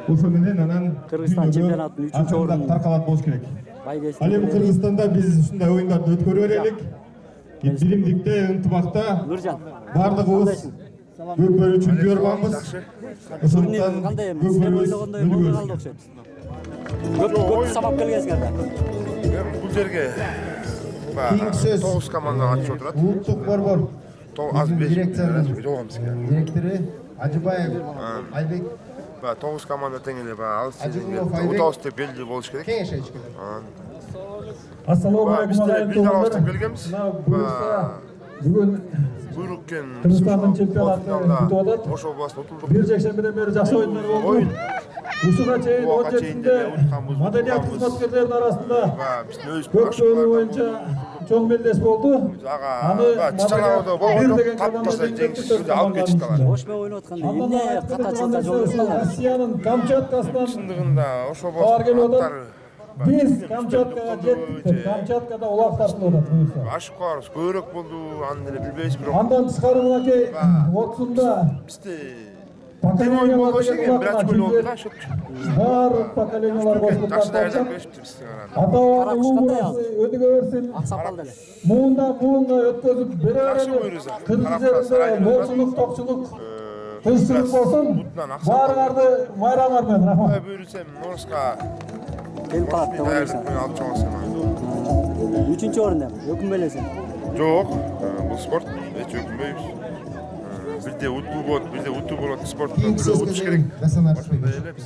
Ошо менен анан Кыргызстан чемпионатынын 3-чү ордуну таркалат болуш керек. Байгеси. Ал эми Кыргызстанда биз ушундай оюндарды өткөрүп берелик. Биримдикте, ынтымакта Нуржан. бардыгыбыз көп бөлүүчү көрбаңбыз. Турнир кандай эми? Сиздер ойлогондой болбой калды окшойт. Көп сабап келгенсиңер да. Бул жерге Кийинки сөз 9 команда катышып отурат. Улуттук борбор Az 5 дирекциянын жогом сизге. директору Ажыбаев Айбек 9 команда тең эле алыс Ажыгулов Айбек утабыз деп белгилүү болуш керек. кеңешечи керек. Ассаламу алейкум Биздер бир алабыз деп келгенбиз. Бүгүн Буйрукен Кыргызстандын чемпионаты бүтүп атат. Ош областында утулдук. Бир жекшембиден бери жакшы оюндар болду. Ушуга чейин 17-синде маданият кызматкерлеринин арасында Биздин өз көпчөлүү боюнча чоң белдеш болду. Аны Чычалауда болгондо таптаса жеңишти алып кетишти. Ошмо ойноп атканда эмне катачылыкка жол беришти? Россиянын Камчаткасынан Чындыгында Ош баар келип областында атат. Биз Камчаткага жеттик. Камчаткада улак тартылып атат буюрса. ашып калабыз, көбүрөөк болду, аны деле билбейбиз бирок. Андан тышкары мынакей отсунда Бизде поколение болбош экен, бир ачкөл болду да, шөт. баардык поколениялар кошулуп Жакшы даярдап калышат. беришти бизге карап. Ата-бабанын улуу өдүгө берсин. Аксакал деле. Буунга өткөзүп бере Жакшы берели. буйруса. Кыргыз жеринде молчулук, токчулук, тынччылык болсун. Баарыңарды майрамыңар менен рахмат. Буйрусам Норска Келип калат деп ойлойсуң. алып чыгасың. 3-чү орунда өкүнбөйлөсүң. Жок, бул спорт эч өкүнбөйбүз. Бизде утуу болот спорт Кийинки сөзгө утуш керек. Гасан Ошондой Арышбек. эле биз.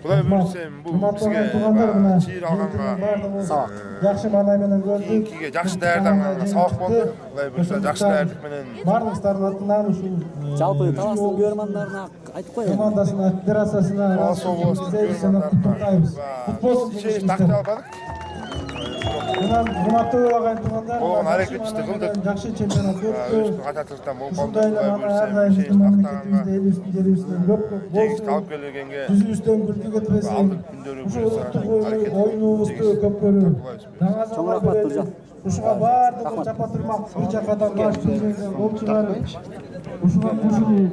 Кудай буйрусам бул бизге чийир алганга Сабак. Жакшы маанай менен көрдүк. кийинкиге жакшы даярданганга сабак болду. Кудай буйруса жакшы даярдык менен Барлыктардын атынан ушул Жалпы Таластын көрөрмандарына айтып коеюн. командасына, федерациясына Талас областынын көрөрмандарына футбол такты албадык. Мындан урматтуу агайын туугандар, Болгон аракетибизди кылдык. жакшы чемпионат өттү. Катачылыктан болуп Ушундай калды. эле Кудай ар буйруса дайым биздин мамлекетибизде, тактаганга элибиздин жерибизден көп жеңишти алып болсун. келгенге Жүзүбүздөн күлкү кетпесин. алдык күндөрү Ушул буюрса улуттук оюнубузду көпкөрүү. Чоң рахмат, Нуржан. Ушуга баардыгы чапа турмак, бир жакадан баш болгон болчулар. Ушуга кошулуу